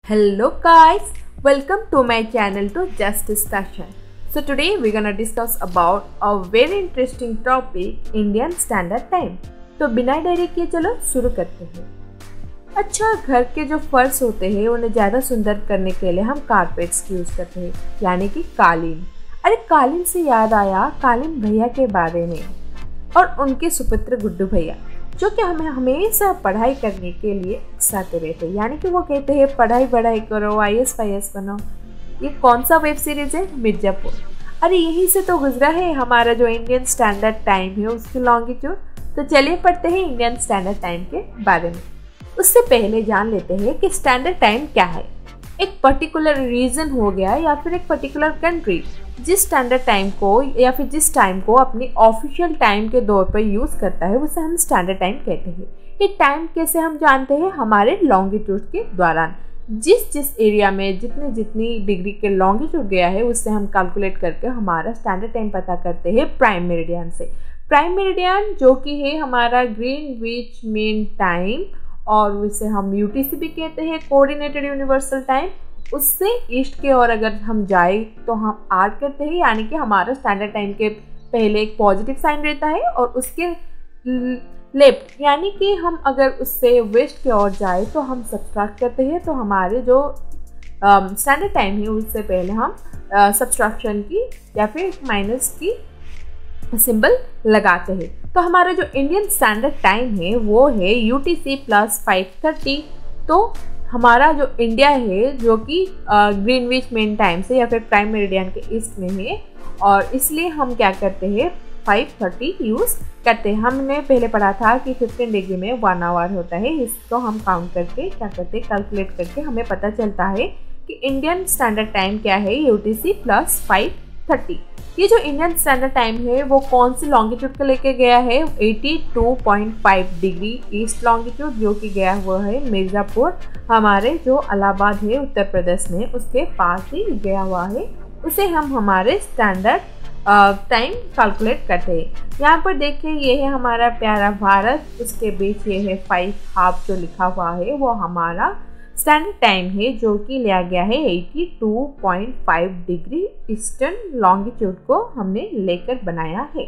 Hello guys, welcome to my channel to Just Discussion. So today we're gonna discuss about a very interesting topic, Indian Standard Time. तो बिना देरी किए चलो शुरू करते हैं। अच्छा, घर के जो फर्श होते हैं उन्हें ज़्यादा सुंदर करने के लिए हम कारपेट्स की यूज़ करते हैं, यानी कि कालीन। अरे कालीन से याद आया कालीन भैया के बारे में और उनके सुपुत्र गुड्डू भैया, जो कि हमें हमेशा पढ़ाई करने के लिए उकसाते रहते हैं। यानी कि वो कहते हैं पढ़ाई करो, IAS बनो। ये कौन सा वेब सीरीज है? मिर्जापुर। अरे यहीं से तो गुजरा है हमारा जो इंडियन स्टैंडर्ड टाइम है उसकी लॉन्गिट्यूड। तो चलिए पढ़ते हैं इंडियन स्टैंडर्ड टाइम के बारे में। उससे पहले जान लेते हैं कि स्टैंडर्ड टाइम क्या है। एक पर्टिकुलर रीजन हो गया या फिर एक पर्टिकुलर कंट्री जिस स्टैंडर्ड टाइम को या फिर जिस टाइम को अपनी ऑफिशियल टाइम के तौर पर यूज़ करता है उसे हम स्टैंडर्ड टाइम कहते हैं। ये टाइम कैसे हम जानते हैं? हमारे लॉन्गिट्यूड के दौरान जिस एरिया में जितनी डिग्री के लॉन्गिट्यूड गया है उससे हम कैलकुलेट करके हमारा स्टैंडर्ड टाइम पता करते हैं प्राइम मेरिडियन से। प्राइम मेरिडियन जो कि है हमारा ग्रीनविच मीन टाइम, और उसे हम UTC भी कहते हैं, कोऑर्डिनेटेड यूनिवर्सल टाइम। उससे ईस्ट के और अगर हम जाए तो हम ऐड करते हैं, यानी कि हमारा स्टैंडर्ड टाइम के पहले एक पॉजिटिव साइन रहता है और उसके लेफ्ट यानी कि हम अगर उससे वेस्ट की ओर जाए तो हम सब्सट्रैक्ट करते हैं। तो हमारे जो स्टैंडर्ड टाइम है उससे पहले हम सब्सट्रैक्शन की या फिर माइनस की सिंबल लगाते हैं। तो हमारा जो इंडियन स्टैंडर्ड टाइम है वो है UTC + 5:30। तो हमारा जो इंडिया है जो कि ग्रीनविच मेन टाइम से या फिर प्राइम मेरिडियन के ईस्ट में है, और इसलिए हम क्या करते हैं 5:30 यूज़ करते हैं। हमने पहले पढ़ा था कि 15 डिग्री में 1 आवर होता है। इसको हम काउंट करके क्या करते हैं, कैलकुलेट करके हमें पता चलता है कि इंडियन स्टैंडर्ड टाइम क्या है, UTC + 5:30। ये जो इंडियन स्टैंडर्ड टाइम है वो कौन सी लॉन्गिट्यूड को लेके गया है? 82.5 डिग्री ईस्ट लॉन्गिट्यूड, जो कि गया हुआ है मिर्ज़ापुर, हमारे जो इलाहाबाद है उत्तर प्रदेश में उसके पास ही गया हुआ है। उसे हम हमारे स्टैंडर्ड टाइम कैलकुलेट करते हैं। यहाँ पर देखिए ये है हमारा प्यारा भारत, उसके बीच ये है 5 जो लिखा हुआ है वो हमारा स्टैंडर्ड टाइम है, जो कि लिया गया है 82.5 डिग्री ईस्टर्न लॉन्गिट्यूड को हमने लेकर बनाया है।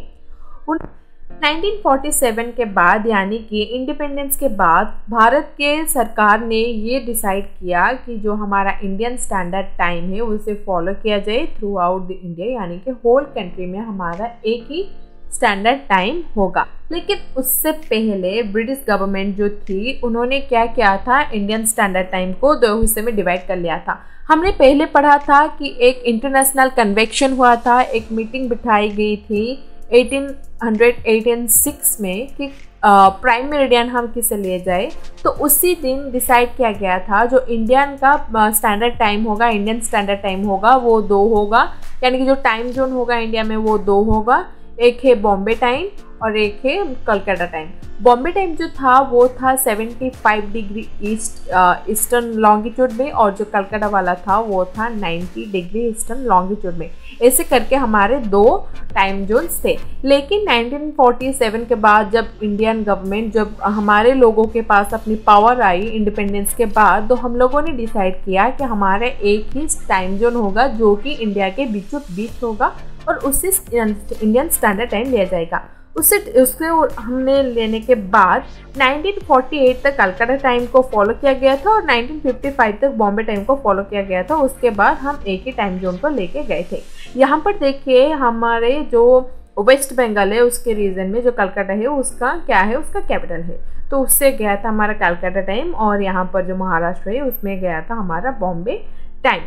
1947 के बाद यानी कि इंडिपेंडेंस के बाद भारत के सरकार ने ये डिसाइड किया कि जो हमारा इंडियन स्टैंडर्ड टाइम है उसे फॉलो किया जाए थ्रू आउट द इंडिया, यानी कि होल कंट्री में हमारा एक ही स्टैंडर्ड टाइम होगा। लेकिन उससे पहले ब्रिटिश गवर्नमेंट जो थी उन्होंने क्या किया था, इंडियन स्टैंडर्ड टाइम को 2 हिस्से में डिवाइड कर लिया था। हमने पहले पढ़ा था कि एक इंटरनेशनल कन्वेंशन हुआ था, एक मीटिंग बिठाई गई थी 1806 में कि प्राइम मेरिडियन हम किसे ले जाए। तो उसी दिन डिसाइड किया गया था जो इंडियन का स्टैंडर्ड टाइम होगा, इंडियन स्टैंडर्ड टाइम होगा वो 2 होगा, यानी कि जो टाइम जोन होगा इंडिया में वो 2 होगा। एक है बॉम्बे टाइम और एक है कलकत्ता टाइम। बॉम्बे टाइम जो था वो था 75 डिग्री ईस्टर्न लॉन्गिट्यूड में, और जो कलकत्ता वाला था वो था 90 डिग्री ईस्टर्न लॉन्गिट्यूड में। ऐसे करके हमारे 2 टाइम जोन्स थे। लेकिन 1947 के बाद जब इंडियन गवर्नमेंट, जब हमारे लोगों के पास अपनी पावर आई इंडिपेंडेंस के बाद, तो हम लोगों ने डिसाइड किया कि हमारा एक ही टाइम जोन होगा जो कि इंडिया के बीचों बीच होगा और उससे इंडियन स्टैंडर्ड टाइम लिया जाएगा। उसके हमने लेने के बाद 1948 तक कलकत्ता टाइम को फॉलो किया गया था और 1955 तक बॉम्बे टाइम को फॉलो किया गया था। उसके बाद हम एक ही टाइम जोन को लेके गए थे। यहाँ पर देखिए हमारे जो वेस्ट बंगाल है उसके रीजन में जो कलकत्ता है उसका क्या है, उसका कैपिटल है, तो उससे गया था हमारा कलकत्ता टाइम, और यहाँ पर जो महाराष्ट्र है उसमें गया था हमारा बॉम्बे टाइम।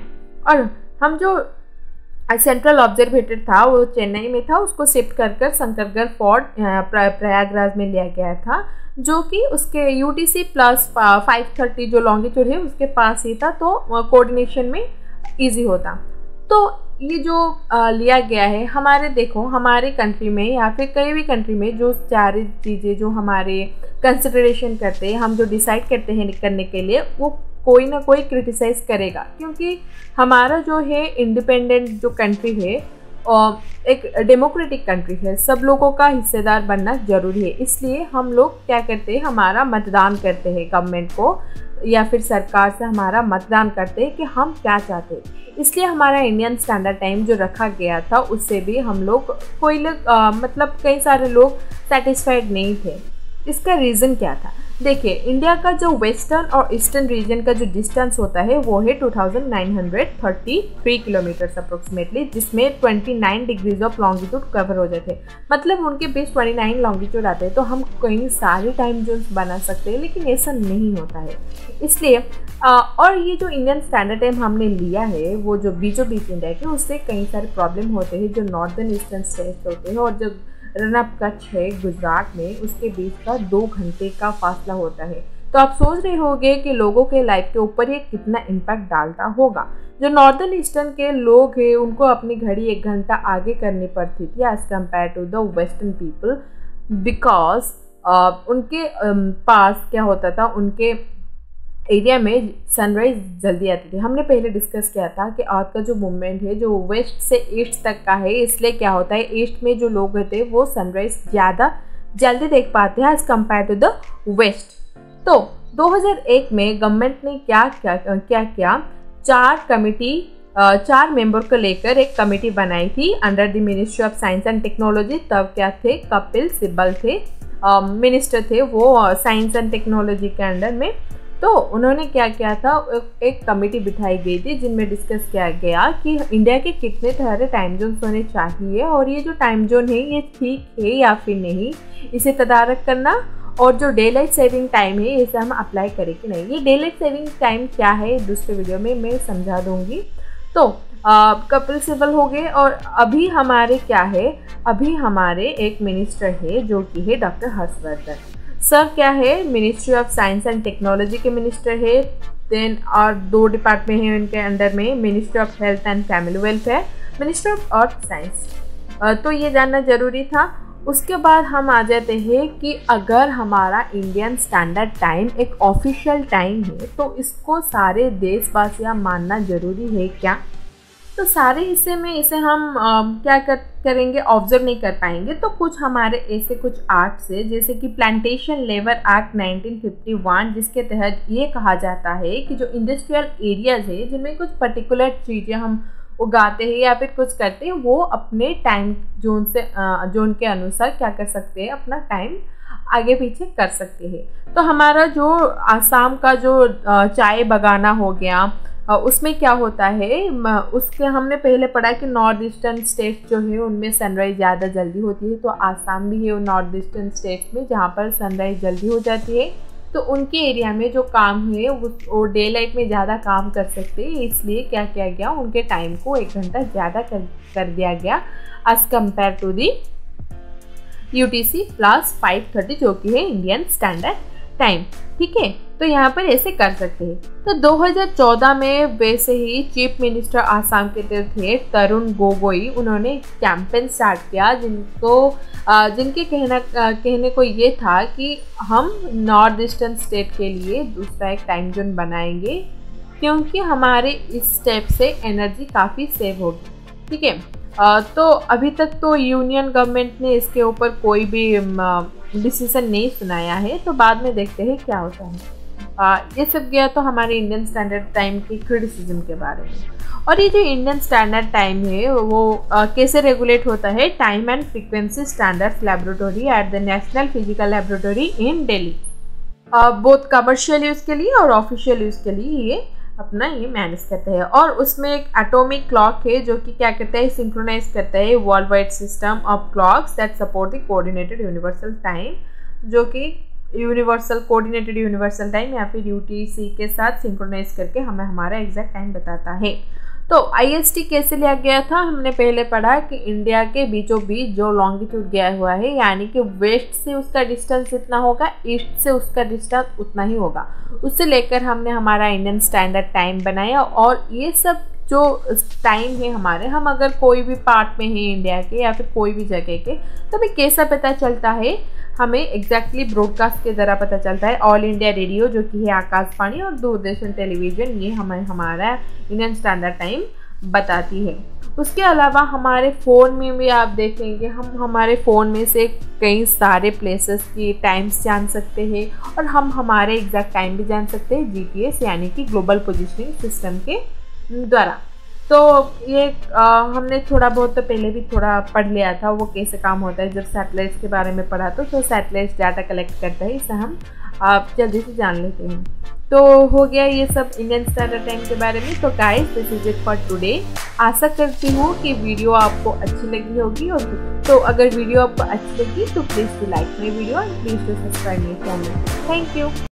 और हम जो सेंट्रल ऑब्जर्वेटर था वो चेन्नई में था, उसको शिफ्ट कर शंकरगढ़ फोर्ट प्रयागराज में लिया गया था, जो कि उसके UTC + 5:30 जो लॉन्गिट्यूड है उसके पास ही था, तो कोऑर्डिनेशन में इजी होता। तो ये जो लिया गया है हमारे, देखो हमारे कंट्री में या फिर कई भी कंट्री में जो 4 चीज़ें जो हमारे कंसिडरेशन करते हैं, हम जो डिसाइड करते हैं करने के लिए, वो कोई ना कोई क्रिटिसाइज़ करेगा, क्योंकि हमारा जो है इंडिपेंडेंट जो कंट्री है एक डेमोक्रेटिक कंट्री है, सब लोगों का हिस्सेदार बनना जरूरी है। इसलिए हम लोग क्या करते हैं, हमारा मतदान करते हैं गवर्नमेंट को या फिर सरकार से हमारा मतदान करते हैं कि हम क्या चाहते हैं। इसलिए हमारा इंडियन स्टैंडर्ड टाइम जो रखा गया था उससे भी हम लोग कोई लोग मतलब कई सारे लोग सेटिस्फाइड नहीं थे। इसका रीज़न क्या था? देखिए, इंडिया का जो वेस्टर्न और ईस्टर्न रीजन का जो डिस्टेंस होता है वो है 2933 किलोमीटर्स अप्रोक्सीमेटली, जिसमें 29 डिग्रीज ऑफ लॉन्गिट्यूड कवर हो जाते हैं। मतलब उनके बीच 29 लॉन्गिट्यूड आते हैं, तो हम कहीं सारे टाइम जोन्स बना सकते हैं, लेकिन ऐसा नहीं होता है। इसलिए और ये जो इंडियन स्टैंडर्ड टाइम हमने लिया है वो जो बीचों बीच इंडिया के, उससे कई सारे प्रॉब्लम होते हैं जो नॉर्दर्न ईस्टर्न स्टेट्स होते हैं और जो रन ऑफ कच्छ है गुजरात में, उसके बीच का 2 घंटे का फासला होता है। तो आप सोच रहे होंगे कि लोगों के लाइफ के ऊपर ये कितना इम्पैक्ट डालता होगा। जो नॉर्दर्न ईस्टर्न के लोग हैं उनको अपनी घड़ी 1 घंटा आगे करनी पड़ती थी as compare to the western people, because उनके पास क्या होता था, उनके एरिया में सनराइज जल्दी आती थी। हमने पहले डिस्कस किया था कि अर्थ का जो मूवमेंट है जो वेस्ट से ईस्ट तक का है, इसलिए क्या होता है, ईस्ट में जो लोग होते हैं वो सनराइज ज़्यादा जल्दी देख पाते हैं as compare to the west. तो 2001 में गवर्नमेंट ने क्या किया, 4 मेंबर को लेकर एक कमेटी बनाई थी under the ministry of science and technology. तब क्या थे, कपिल सिब्बल थे, मिनिस्टर थे वो साइंस एंड टेक्नोलॉजी के अंडर में। तो उन्होंने क्या किया था, एक कमेटी बिठाई गई थी जिनमें डिस्कस किया गया कि इंडिया के कितने सारे टाइम जोन्स होने चाहिए और ये जो टाइम जोन है ये ठीक है या फिर नहीं, इसे तदारक करना। और जो डे लाइट सेविंग टाइम है इसे हम अप्लाई करें कि नहीं। ये डे लाइट सेविंग टाइम क्या है दूसरे वीडियो में मैं समझा दूंगी। तो कपिल सिब्बल हो गए और अभी हमारे क्या है, अभी हमारे एक मिनिस्टर है जो कि है डॉक्टर हर्षवर्धन सर। क्या है, ministry of science and technology के मिनिस्टर है। देन और 2 डिपार्टमेंट हैं उनके अंडर में, ministry of health and family welfare, ministry of earth science. तो ये जानना जरूरी था। उसके बाद हम आ जाते हैं कि अगर हमारा इंडियन स्टैंडर्ड टाइम एक ऑफिशियल टाइम है तो इसको सारे देशवासियाँ मानना जरूरी है क्या? तो सारे हिस्से में इसे हम क्या करेंगे, ऑब्जर्व नहीं कर पाएंगे। तो कुछ हमारे ऐसे कुछ एक्ट से, जैसे कि प्लांटेशन लेबर एक्ट 1951, जिसके तहत ये कहा जाता है कि जो इंडस्ट्रियल एरियाज है जिनमें कुछ पर्टिकुलर चीज़ें हम उगाते हैं या फिर कुछ करते हैं, वो अपने टाइम जोन के अनुसार क्या कर सकते हैं, अपना टाइम आगे पीछे कर सकते हैं। तो हमारा जो आसाम का जो चाय बगाना हो गया, उसमें क्या होता है, उसके हमने पहले पढ़ा कि नॉर्थ ईस्टर्न स्टेट्स जो है उनमें सनराइज ज़्यादा जल्दी होती है। तो आसाम भी है नॉर्थ ईस्टर्न स्टेट्स में जहाँ पर सनराइज जल्दी हो जाती है। तो उनके एरिया में जो काम है वो डे लाइट में ज़्यादा काम कर सकते हैं, इसलिए क्या किया गया, उनके टाइम को 1 घंटा ज़्यादा कर दिया गया as compare to the UTC +530 जो कि है इंडियन स्टैंडर्ड टाइम। ठीक है, तो यहाँ पर ऐसे कर सकते हैं। तो 2014 में वैसे ही चीफ मिनिस्टर आसाम के थे तरुण गोगोई, उन्होंने कैंपेन स्टार्ट किया जिनके कहने को ये था कि हम नॉर्थ ईस्टर्न स्टेट के लिए दूसरा एक टाइम जोन बनाएंगे क्योंकि हमारे इस स्टेप से एनर्जी काफ़ी सेव होगी। ठीक है, तो अभी तक तो यूनियन गवर्नमेंट ने इसके ऊपर कोई भी डिसीजन नहीं सुनाया है, तो बाद में देखते हैं क्या होता है। ये सब गया तो हमारे इंडियन स्टैंडर्ड टाइम की क्रिटिसिज्म के बारे में। और ये जो इंडियन स्टैंडर्ड टाइम है वो कैसे रेगुलेट होता है, time and frequency standards laboratory at the national physical laboratory in Delhi, both commercial use के लिए और ऑफिशियल यूज़ के लिए ये अपना ये मैनेज करता है। और उसमें एक एटॉमिक क्लॉक है जो कि क्या करता है, सिंक्रोनाइज करता है world wide system of clocks that support the coordinated universal time, जो कि कोऑर्डिनेटेड यूनिवर्सल टाइम या फिर UTC के साथ सिंक्रोनाइज करके हमें हमारा एग्जैक्ट टाइम बताता है। तो IST कैसे लिया गया था, हमने पहले पढ़ा कि इंडिया के बीचों बीच जो लॉन्गिट्यूड गया हुआ है, यानी कि वेस्ट से उसका डिस्टेंस इतना होगा, ईस्ट से उसका डिस्टेंस उतना ही होगा, उससे लेकर हमने हमारा इंडियन स्टैंडर्ड टाइम बनाया। और ये सब जो टाइम है हमारे, हम अगर कोई भी पार्ट में हैं इंडिया के या फिर कोई भी जगह के, तो हमें कैसा पता चलता है, हमें एग्जैक्टली ब्रॉडकास्ट के ज़रा पता चलता है। ऑल इंडिया रेडियो जो कि है आकाशवाणी और दूरदर्शन टेलीविज़न, ये हमें हमारा इंडियन स्टैंडर्ड टाइम बताती है। उसके अलावा हमारे फ़ोन में भी आप देखेंगे, हम हमारे फ़ोन में से कई सारे प्लेसेस की टाइम्स जान सकते हैं और हम हमारे एग्जैक्ट टाइम भी जान सकते हैं GPS यानी कि ग्लोबल पोजिशनिंग सिस्टम के द्वारा। तो ये हमने थोड़ा बहुत तो पहले भी थोड़ा पढ़ लिया था वो कैसे काम होता है, जब सैटेलाइट्स के बारे में पढ़ा तो सैटेलाइट्स डाटा कलेक्ट करता है, इसे हम जल्दी से जान लेते हैं। तो हो गया ये सब इंडियन स्टैंडर्ड टाइम के बारे में। तो guys this is it for today. आशा करती हूँ कि वीडियो आपको अच्छी लगी होगी, और तो अगर वीडियो आपको अच्छी लगी तो please to like my video and please to subscribe my channel. Thank you.